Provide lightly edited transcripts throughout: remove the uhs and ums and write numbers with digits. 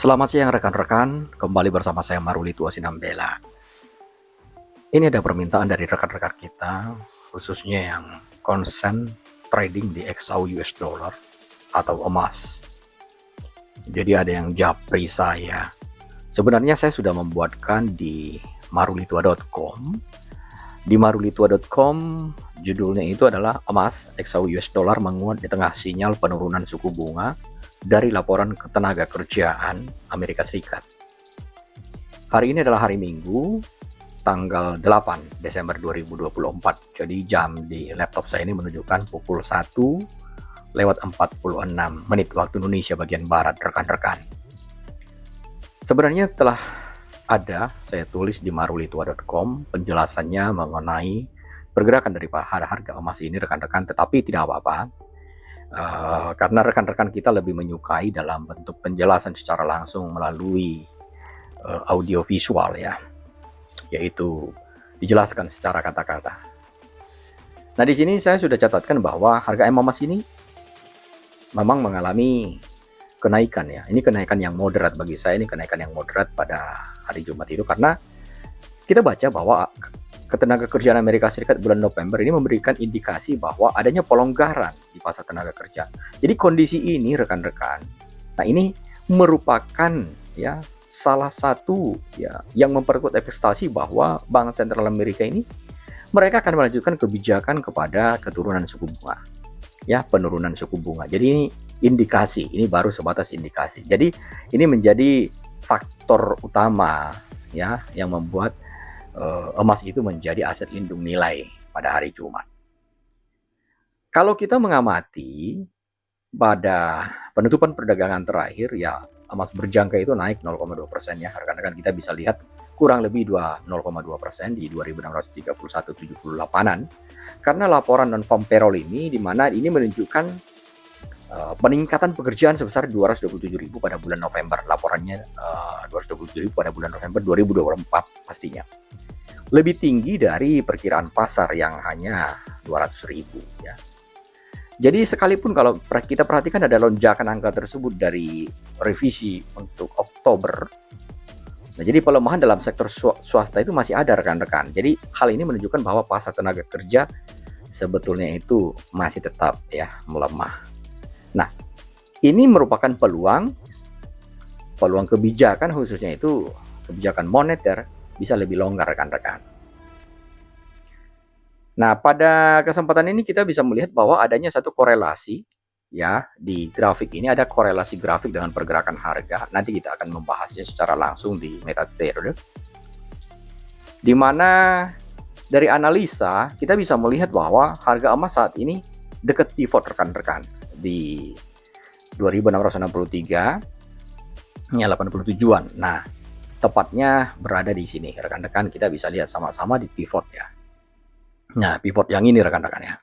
Selamat siang rekan-rekan, kembali bersama saya Maruli Tua Sinambela. Ini ada permintaan dari rekan-rekan kita, khususnya yang konsen trading di XAU US dollar atau emas. Jadi ada yang japri saya. Sebenarnya saya sudah membuatkan di marulitua.com. Di marulitua.com judulnya itu adalah emas XAU US dollar menguat di tengah sinyal penurunan suku bunga dari laporan ketenaga kerjaan Amerika Serikat. Hari ini adalah hari Minggu, tanggal 8 Desember 2024. Jadi jam di laptop saya ini menunjukkan pukul 1:46 waktu Indonesia bagian Barat, rekan-rekan. Sebenarnya telah ada saya tulis di marulitua.com penjelasannya mengenai pergerakan dari harga emas ini, rekan-rekan, tetapi tidak apa-apa. Karena rekan-rekan kita lebih menyukai dalam bentuk penjelasan secara langsung melalui audio visual ya, yaitu dijelaskan secara kata-kata. Nah, di sini saya sudah catatkan bahwa harga emas ini memang mengalami kenaikan ya. Ini kenaikan yang moderat bagi saya, ini kenaikan yang moderat pada hari Jumat itu karena kita baca bahwa ketenaga kerjaan Amerika Serikat bulan November ini memberikan indikasi bahwa adanya pelonggaran di pasar tenaga kerja. Jadi kondisi ini rekan-rekan, nah ini merupakan ya salah satu ya yang memperkuat ekspektasi bahwa Bank Sentral Amerika ini mereka akan melanjutkan kebijakan kepada keturunan suku bunga. Ya, penurunan suku bunga. Jadi ini indikasi, ini baru sebatas indikasi. Jadi ini menjadi faktor utama ya yang membuat emas itu menjadi aset lindung nilai pada hari Jumat. Kalau kita mengamati pada penutupan perdagangan terakhir ya, emas berjangka itu naik 0,2% ya, rekan-rekan. Kita bisa lihat kurang lebih 0,2% di 2631,78an karena laporan non-farm payroll ini, di mana ini menunjukkan peningkatan pekerjaan sebesar 227.000 pada bulan November. Laporannya 227.000 pada bulan November 2024 pastinya. Lebih tinggi dari perkiraan pasar yang hanya 200.000 ya. Jadi sekalipun kalau kita perhatikan ada lonjakan angka tersebut dari revisi untuk Oktober. Nah, jadi pelemahan dalam sektor swasta itu masih ada rekan-rekan. Jadi hal ini menunjukkan bahwa pasar tenaga kerja sebetulnya itu masih tetap ya melemah. Nah, ini merupakan peluang kebijakan, khususnya itu kebijakan moneter bisa lebih longgar rekan-rekan. Nah, pada kesempatan ini kita bisa melihat bahwa adanya satu korelasi ya, di grafik ini ada korelasi grafik dengan pergerakan harga. Nanti kita akan membahasnya secara langsung di MetaTrader. Di mana dari analisa kita bisa melihat bahwa harga emas saat ini dekat pivot rekan-rekan di 2663 ya 87-an. Nah, tepatnya berada di sini rekan-rekan, kita bisa lihat sama-sama di pivot ya. Nah, pivot yang ini rekan-rekan ya.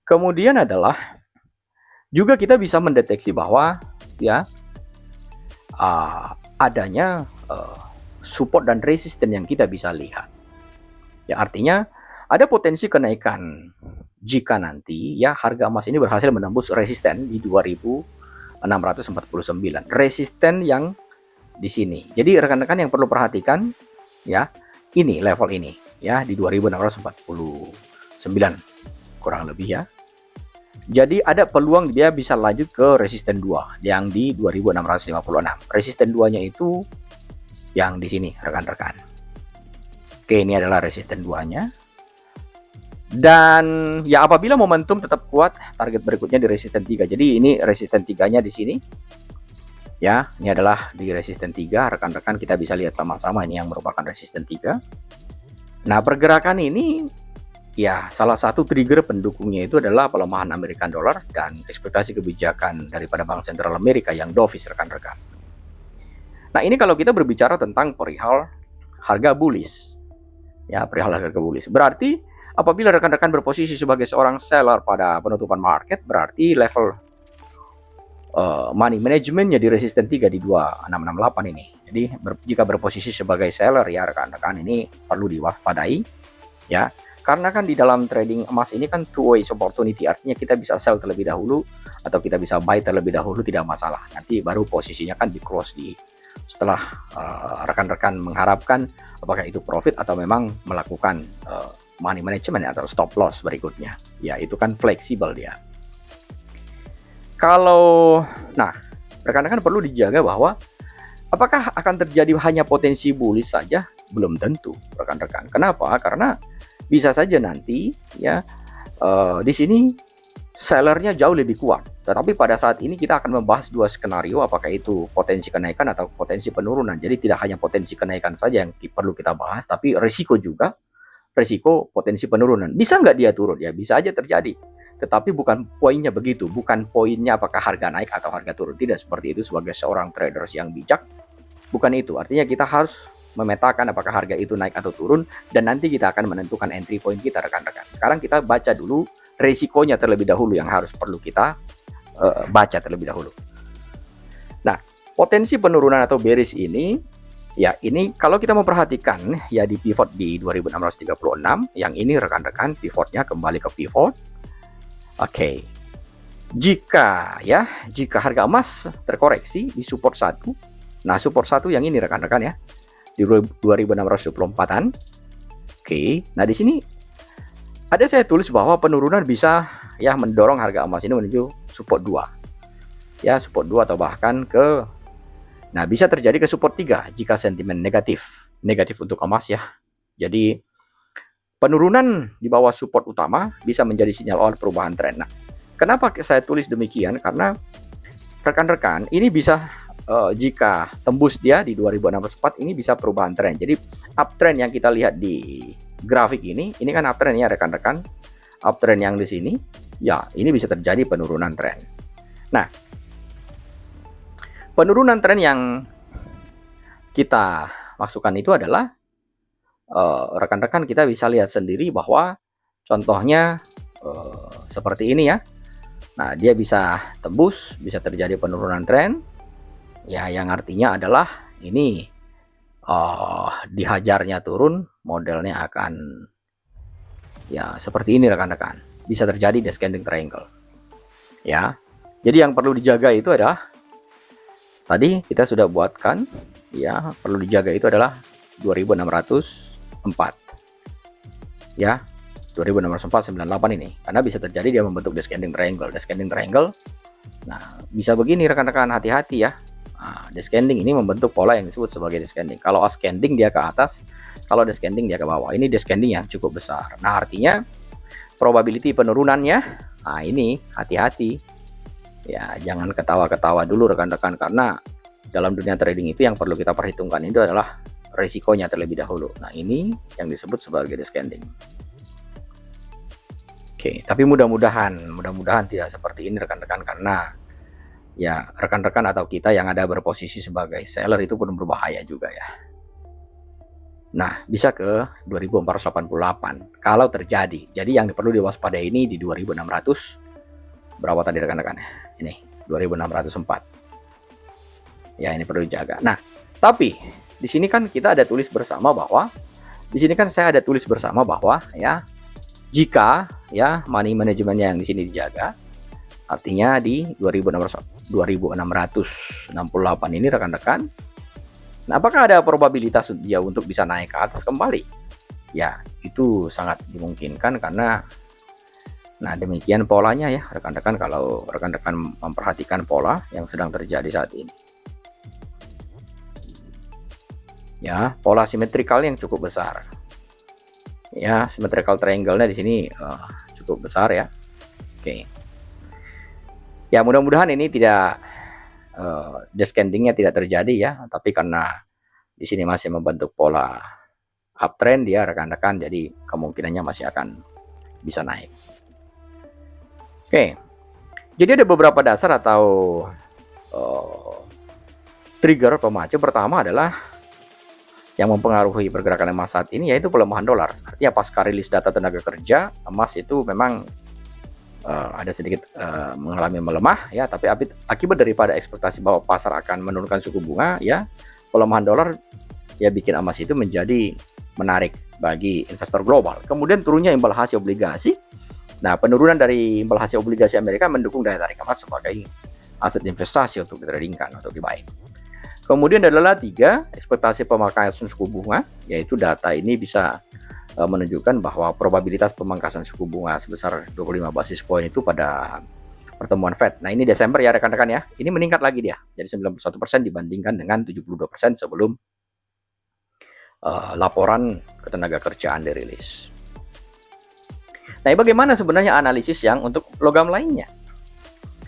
Kemudian adalah juga kita bisa mendeteksi bahwa ya adanya support dan resisten yang kita bisa lihat. Ya, artinya ada potensi kenaikan jika nanti ya harga emas ini berhasil menembus resisten di 2649. Resisten yang di sini. Jadi rekan-rekan yang perlu perhatikan ya, ini level ini ya di 2649 kurang lebih ya. Jadi ada peluang dia bisa lanjut ke resisten 2 yang di 2656. Resisten 2-nya itu yang di sini rekan-rekan. Oke, ini adalah resisten 2-nya. Dan ya apabila momentum tetap kuat, target berikutnya di resisten 3. Jadi ini resisten 3-nya di sini. Ya, ini adalah di resisten 3, rekan-rekan kita bisa lihat sama-sama ini yang merupakan resisten 3. Nah, pergerakan ini ya salah satu trigger pendukungnya itu adalah pelemahan American dollar dan ekspektasi kebijakan daripada Bank Sentral Amerika yang dovish rekan-rekan. Nah, ini kalau kita berbicara tentang perihal harga bullish. Ya, perihal harga bullish. Berarti apabila rekan-rekan berposisi sebagai seorang seller pada penutupan market, berarti level money managementnya di resisten 3 di 2668 ini. Jadi jika berposisi sebagai seller ya rekan-rekan, ini perlu diwaspadai ya. Karena kan di dalam trading emas ini kan two ways opportunity, artinya kita bisa sell terlebih dahulu atau kita bisa buy terlebih dahulu, tidak masalah. Nanti baru posisinya kan di close di setelah rekan-rekan mengharapkan apakah itu profit atau memang melakukan money management atau stop loss berikutnya. Ya, itu kan fleksibel dia. Nah, rekan-rekan perlu dijaga bahwa apakah akan terjadi hanya potensi bullish saja? Belum tentu, rekan-rekan. Kenapa? Karena bisa saja nanti ya di sini sellernya jauh lebih kuat. Tetapi pada saat ini kita akan membahas dua skenario, apakah itu potensi kenaikan atau potensi penurunan. Jadi tidak hanya potensi kenaikan saja yang perlu kita bahas, tapi risiko juga, risiko potensi penurunan. Bisa nggak dia turun? Ya bisa aja terjadi. Tetapi bukan poinnya begitu, bukan poinnya apakah harga naik atau harga turun. Tidak seperti itu sebagai seorang traders yang bijak. Bukan itu, artinya kita harus memetakan apakah harga itu naik atau turun, dan nanti kita akan menentukan entry point kita, rekan-rekan. Sekarang kita baca dulu risikonya terlebih dahulu yang harus perlu kita baca terlebih dahulu. Nah, potensi penurunan atau bearish ini, ya ini kalau kita memperhatikan ya di pivot di 2636, yang ini rekan-rekan pivotnya kembali ke pivot. Oke. Jika harga emas terkoreksi di support 1. Nah, support 1 yang ini rekan-rekan ya. Di 2624-an. Oke. Nah, di sini ada saya tulis bahwa penurunan bisa ya mendorong harga emas ini menuju support 2. Ya, support 2 atau bahkan ke bisa terjadi ke support 3 jika sentimen negatif untuk emas ya. Jadi penurunan di bawah support utama bisa menjadi sinyal awal perubahan tren. Nah, kenapa saya tulis demikian? Karena rekan-rekan ini bisa jika tembus dia di 2604 ini bisa perubahan tren. Jadi uptrend yang kita lihat di grafik ini kan uptrend ya rekan-rekan. Uptrend yang di sini ya ini bisa terjadi penurunan tren. Nah, penurunan tren yang kita masukkan itu adalah rekan-rekan kita bisa lihat sendiri bahwa contohnya seperti ini ya. Nah, dia bisa tembus, bisa terjadi penurunan tren ya, yang artinya adalah ini dihajarnya turun, modelnya akan ya seperti ini rekan-rekan. Bisa terjadi descending triangle ya. Jadi yang perlu dijaga itu adalah tadi kita sudah buatkan ya, perlu dijaga itu adalah 2604 ya, 2604 98 ini, karena bisa terjadi dia membentuk descending triangle. Nah, bisa begini rekan-rekan, hati-hati ya. Nah, descending ini membentuk pola yang disebut sebagai descending. Kalau ascending dia ke atas, kalau descending dia ke bawah. Ini descending yang cukup besar. Nah, artinya probability penurunannya, nah ini hati-hati ya, jangan ketawa-ketawa dulu rekan-rekan, karena dalam dunia trading itu yang perlu kita perhitungkan itu adalah risikonya terlebih dahulu. Nah, ini yang disebut sebagai descending. Oke, tapi mudah-mudahan tidak seperti ini rekan-rekan, karena ya rekan-rekan atau kita yang ada berposisi sebagai seller itu pun berbahaya juga ya. Nah, bisa ke 2488 kalau terjadi. Jadi yang perlu diwaspadai ini di 2600 berapa tadi rekan-rekan? Ini 2604. Ya, ini perlu dijaga. Nah, tapi di sini kan kita ada tulis bersama bahwa saya ada tulis bersama bahwa ya jika ya money manajemennya yang di sini dijaga, artinya di 2668 ini rekan-rekan. Nah, apakah ada probabilitas dia untuk bisa naik ke atas kembali? Ya, itu sangat dimungkinkan karena nah demikian polanya ya rekan-rekan, kalau rekan-rekan memperhatikan pola yang sedang terjadi saat ini. Ya, pola simetrikal yang cukup besar. Ya, symmetrical triangle-nya di sini cukup besar ya. Oke. Ya, mudah-mudahan ini tidak descending-nya tidak terjadi ya, tapi karena di sini masih membentuk pola uptrend dia rekan-rekan, jadi kemungkinannya masih akan bisa naik. Oke. Jadi ada beberapa dasar atau trigger pemacu. Pertama adalah yang mempengaruhi pergerakan emas saat ini yaitu pelemahan dolar. Artinya pasca rilis data tenaga kerja, emas itu memang ada sedikit mengalami melemah ya, tapi akibat daripada ekspektasi bahwa pasar akan menurunkan suku bunga ya, pelemahan dolar ya bikin emas itu menjadi menarik bagi investor global. Kemudian turunnya imbal hasil obligasi. Nah, penurunan dari imbal hasil obligasi Amerika mendukung daya tarik emas sebagai aset investasi untuk ditradingkan atau dibuy. Kemudian adalah 3, ekspektasi pemangkasan suku bunga, yaitu data ini bisa menunjukkan bahwa probabilitas pemangkasan suku bunga sebesar 25 basis point itu pada pertemuan Fed. Nah, ini Desember ya rekan-rekan ya. Ini meningkat lagi dia. Jadi 91% dibandingkan dengan 72% sebelum laporan ketenaga kerjaan dirilis. Nah, bagaimana sebenarnya analisis yang untuk logam lainnya?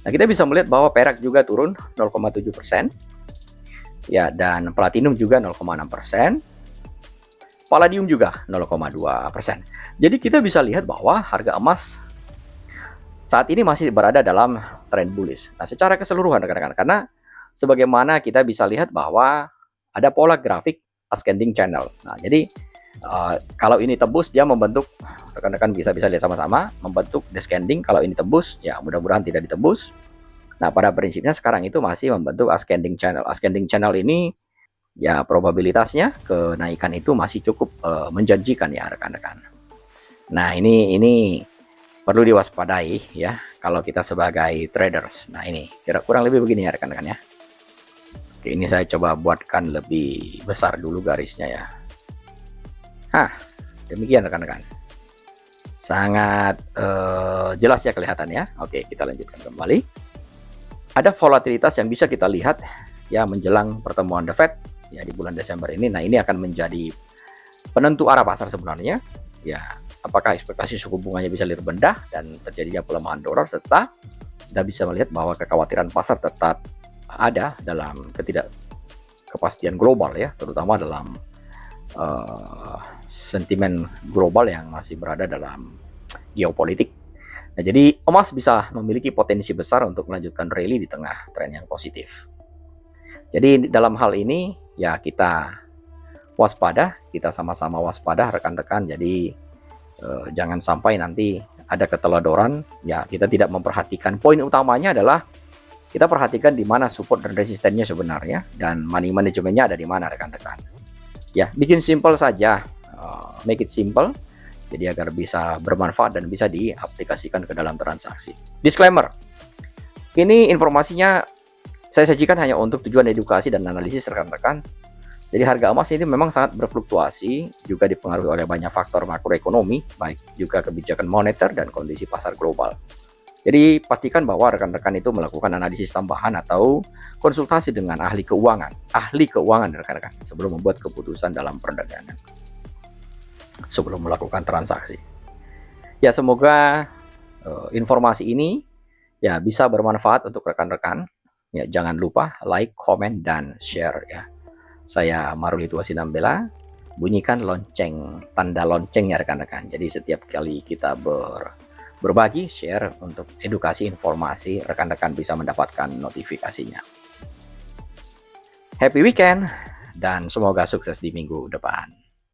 Nah, kita bisa melihat bahwa perak juga turun 0,7%. Ya, dan platinum juga 0,6%. Palladium juga 0,2%. Jadi kita bisa lihat bahwa harga emas saat ini masih berada dalam tren bullish. Nah, secara keseluruhan rekan-rekan, karena sebagaimana kita bisa lihat bahwa ada pola grafik ascending channel. Nah, jadi kalau ini tembus, dia membentuk, rekan-rekan bisa lihat sama-sama, membentuk descending. Kalau ini tembus, ya mudah-mudahan tidak ditembus. Nah, pada prinsipnya sekarang itu masih membentuk ascending channel. Ascending channel ini, ya probabilitasnya kenaikan itu masih cukup menjanjikan ya rekan-rekan. Nah, ini perlu diwaspadai ya kalau kita sebagai traders. Nah, ini kurang lebih begini ya rekan-rekan ya. Oke, ini saya coba buatkan lebih besar dulu garisnya ya. Demikian rekan-rekan. Sangat jelas ya kelihatan ya. Oke, kita lanjutkan kembali. Ada volatilitas yang bisa kita lihat ya menjelang pertemuan The Fed ya di bulan Desember ini. Nah, ini akan menjadi penentu arah pasar sebenarnya. Ya, apakah ekspektasi suku bunganya bisa lebih rendah dan terjadinya pelemahan dolar, serta kita bisa melihat bahwa kekhawatiran pasar tetap ada dalam ketidakkepastian global ya, terutama dalam sentimen global yang masih berada dalam geopolitik. Nah, jadi emas bisa memiliki potensi besar untuk melanjutkan rally di tengah tren yang positif. Jadi dalam hal ini ya kita waspada, kita sama-sama waspada rekan-rekan. Jadi jangan sampai nanti ada keteledoran. Ya, kita tidak memperhatikan. Poin utamanya adalah kita perhatikan di mana support dan resistennya sebenarnya, dan money manajemennya ada di mana rekan-rekan. Ya, bikin simple saja, make it simple. Jadi agar bisa bermanfaat dan bisa diaplikasikan ke dalam transaksi. Disclaimer, ini informasinya saya sajikan hanya untuk tujuan edukasi dan analisis rekan-rekan. Jadi harga emas ini memang sangat berfluktuasi, juga dipengaruhi oleh banyak faktor makroekonomi, baik juga kebijakan moneter dan kondisi pasar global. Jadi pastikan bahwa rekan-rekan itu melakukan analisis tambahan atau konsultasi dengan ahli keuangan rekan-rekan sebelum membuat keputusan dalam perdagangan, sebelum melakukan transaksi. Ya, semoga informasi ini ya bisa bermanfaat untuk rekan-rekan. Ya, jangan lupa like, comment, dan share ya. Saya Marulito Asinambela. Bunyikan lonceng, tanda lonceng ya rekan-rekan. Jadi setiap kali kita berbagi, share untuk edukasi informasi, rekan-rekan bisa mendapatkan notifikasinya. Happy weekend dan semoga sukses di minggu depan.